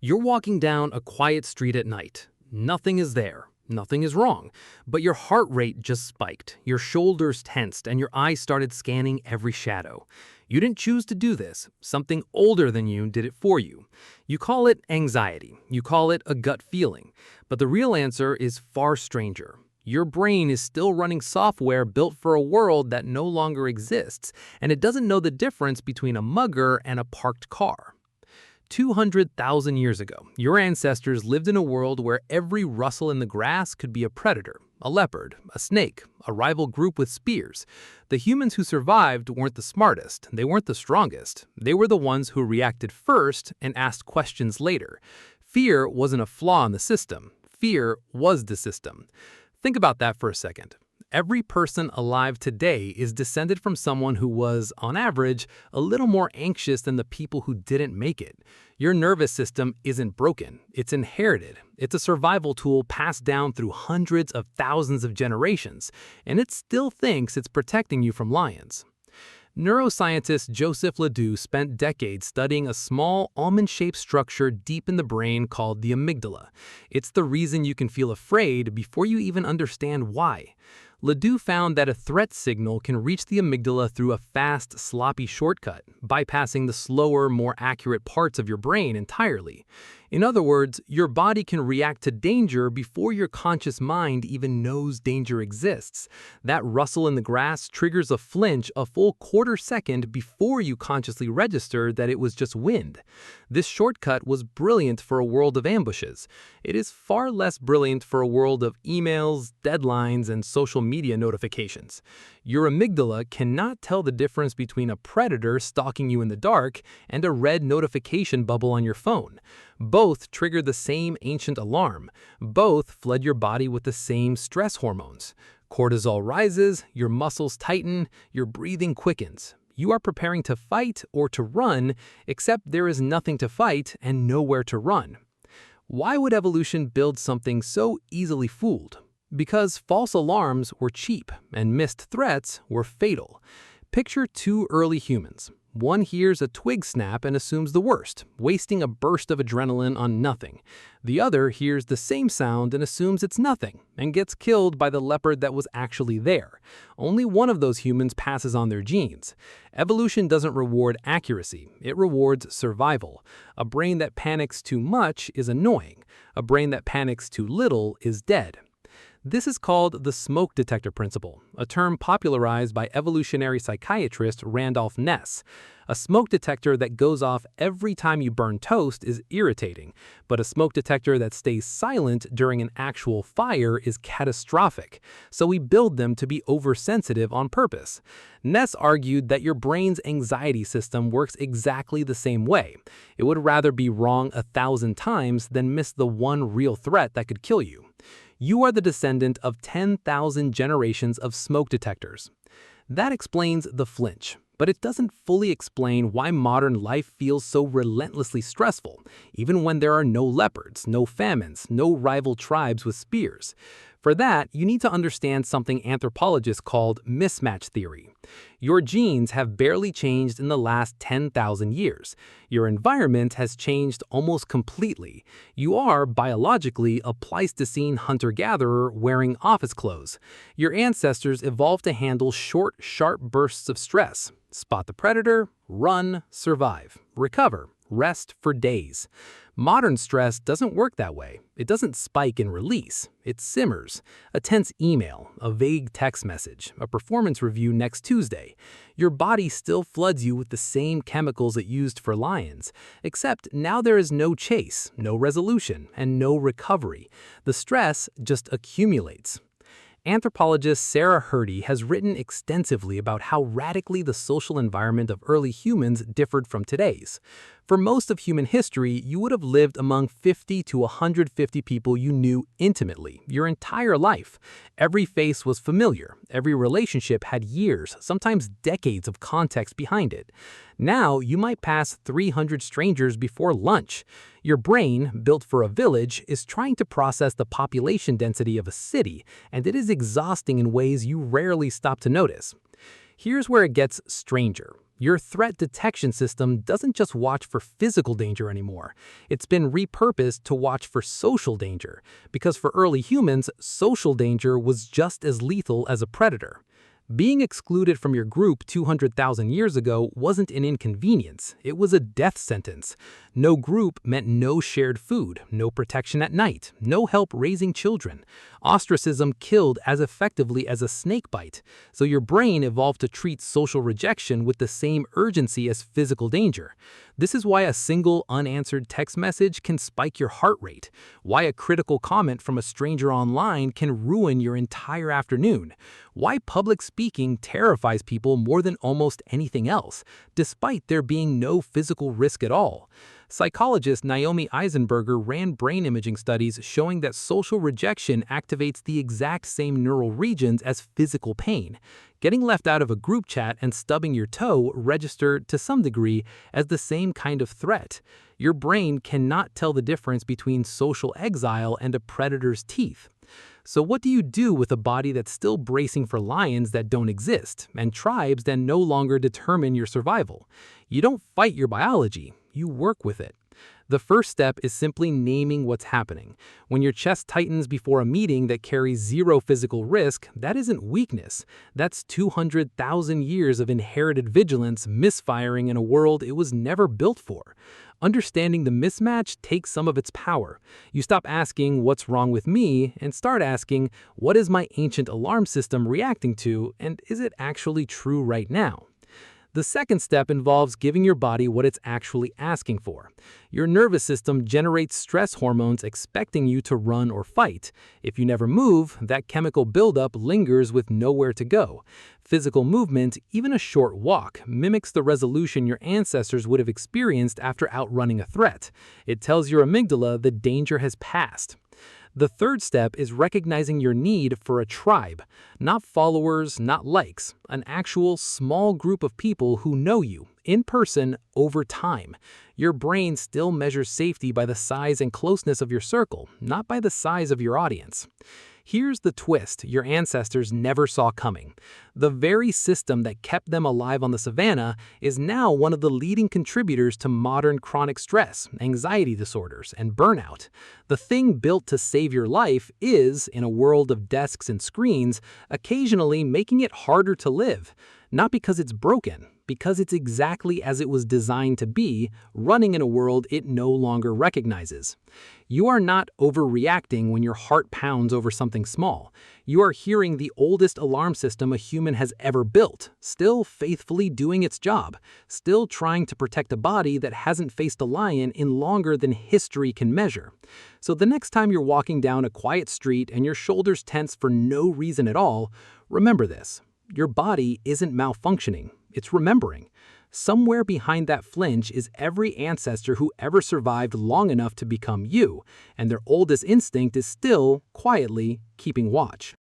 You're walking down a quiet street at night. Nothing is there. Nothing is wrong. But your heart rate just spiked, your shoulders tensed, and your eyes started scanning every shadow. You didn't choose to do this. Something older than you did it for you. You call it anxiety. You call it a gut feeling. But the real answer is far stranger. Your brain is still running software built for a world that no longer exists, and it doesn't know the difference between a mugger and a parked car. 200,000 years ago, your ancestors lived in a world where every rustle in the grass could be a predator, a leopard, a snake, a rival group with spears. The humans who survived weren't the smartest, they weren't the strongest. They were the ones who reacted first and asked questions later. Fear wasn't a flaw in the system. Fear was the system. Think about that for a second. Every person alive today is descended from someone who was, on average, a little more anxious than the people who didn't make it. Your nervous system isn't broken, it's inherited. It's a survival tool passed down through hundreds of thousands of generations, and it still thinks it's protecting you from lions. Neuroscientist Joseph LeDoux spent decades studying a small, almond-shaped structure deep in the brain called the amygdala. It's the reason you can feel afraid before you even understand why. LeDoux found that a threat signal can reach the amygdala through a fast, sloppy shortcut, bypassing the slower, more accurate parts of your brain entirely. In other words, your body can react to danger before your conscious mind even knows danger exists. That rustle in the grass triggers a flinch a full quarter second before you consciously register that it was just wind. This shortcut was brilliant for a world of ambushes. It is far less brilliant for a world of emails, deadlines, and social media notifications. Your amygdala cannot tell the difference between a predator stalking you in the dark and a red notification bubble on your phone. Both trigger the same ancient alarm. Both flood your body with the same stress hormones. Cortisol rises, your muscles tighten, your breathing quickens. You are preparing to fight or to run, except there is nothing to fight and nowhere to run. Why would evolution build something so easily fooled? Because false alarms were cheap and missed threats were fatal. Picture two early humans. One hears a twig snap and assumes the worst, wasting a burst of adrenaline on nothing. The other hears the same sound and assumes it's nothing, and gets killed by the leopard that was actually there. Only one of those humans passes on their genes. Evolution doesn't reward accuracy, it rewards survival. A brain that panics too much is annoying. A brain that panics too little is dead. This is called the smoke detector principle, a term popularized by evolutionary psychiatrist Randolph Nesse. A smoke detector that goes off every time you burn toast is irritating, but a smoke detector that stays silent during an actual fire is catastrophic, so we build them to be oversensitive on purpose. Nesse argued that your brain's anxiety system works exactly the same way. It would rather be wrong 1,000 times than miss the one real threat that could kill you. You are the descendant of 10,000 generations of smoke detectors. That explains the flinch, but it doesn't fully explain why modern life feels so relentlessly stressful, even when there are no leopards, no famines, no rival tribes with spears. For that, you need to understand something anthropologists called mismatch theory. Your genes have barely changed in the last 10,000 years. Your environment has changed almost completely. You are, biologically, a Pleistocene hunter-gatherer wearing office clothes. Your ancestors evolved to handle short, sharp bursts of stress. Spot the predator, run, survive, recover, rest for days. Modern stress doesn't work that way. It doesn't spike and release. It simmers. A tense email, a vague text message, a performance review next Tuesday. Your body still floods you with the same chemicals it used for lions, except now there is no chase, no resolution, and no recovery. The stress just accumulates. Anthropologist Sarah Hrdy has written extensively about how radically the social environment of early humans differed from today's. For most of human history, you would have lived among 50 to 150 people you knew intimately your entire life. Every face was familiar. Every relationship had years, sometimes decades of context behind it. Now, you might pass 300 strangers before lunch. Your brain, built for a village, is trying to process the population density of a city, and it is exhausting in ways you rarely stop to notice. Here's where it gets stranger. Your threat detection system doesn't just watch for physical danger anymore. It's been repurposed to watch for social danger, because for early humans, social danger was just as lethal as a predator. Being excluded from your group 200,000 years ago wasn't an inconvenience, it was a death sentence. No group meant no shared food, no protection at night, no help raising children. Ostracism killed as effectively as a snake bite, so your brain evolved to treat social rejection with the same urgency as physical danger. This is why a single unanswered text message can spike your heart rate, why a critical comment from a stranger online can ruin your entire afternoon, why public speaking terrifies people more than almost anything else, despite there being no physical risk at all. Psychologist Naomi Eisenberger ran brain imaging studies showing that social rejection activates the exact same neural regions as physical pain. Getting left out of a group chat and stubbing your toe register, to some degree, as the same kind of threat. Your brain cannot tell the difference between social exile and a predator's teeth. So what do you do with a body that's still bracing for lions that don't exist, and tribes that no longer determine your survival? You don't fight your biology, you work with it. The first step is simply naming what's happening. When your chest tightens before a meeting that carries zero physical risk, that isn't weakness. That's 200,000 years of inherited vigilance misfiring in a world it was never built for. Understanding the mismatch takes some of its power. You stop asking, "What's wrong with me?" and start asking, "What is my ancient alarm system reacting to, and is it actually true right now?" The second step involves giving your body what it's actually asking for. Your nervous system generates stress hormones expecting you to run or fight. If you never move, that chemical buildup lingers with nowhere to go. Physical movement, even a short walk, mimics the resolution your ancestors would have experienced after outrunning a threat. It tells your amygdala the danger has passed. The third step is recognizing your need for a tribe. Not followers, not likes. An actual small group of people who know you, in person, over time. Your brain still measures safety by the size and closeness of your circle, not by the size of your audience. Here's the twist your ancestors never saw coming. The very system that kept them alive on the savannah is now one of the leading contributors to modern chronic stress, anxiety disorders, and burnout. The thing built to save your life is, in a world of desks and screens, occasionally making it harder to live. Not because it's broken, because it's exactly as it was designed to be, running in a world it no longer recognizes. You are not overreacting when your heart pounds over something small. You are hearing the oldest alarm system a human has ever built, still faithfully doing its job, still trying to protect a body that hasn't faced a lion in longer than history can measure. So the next time you're walking down a quiet street and your shoulders tense for no reason at all, remember this. Your body isn't malfunctioning, it's remembering. Somewhere behind that flinch is every ancestor who ever survived long enough to become you, and their oldest instinct is still, quietly, keeping watch.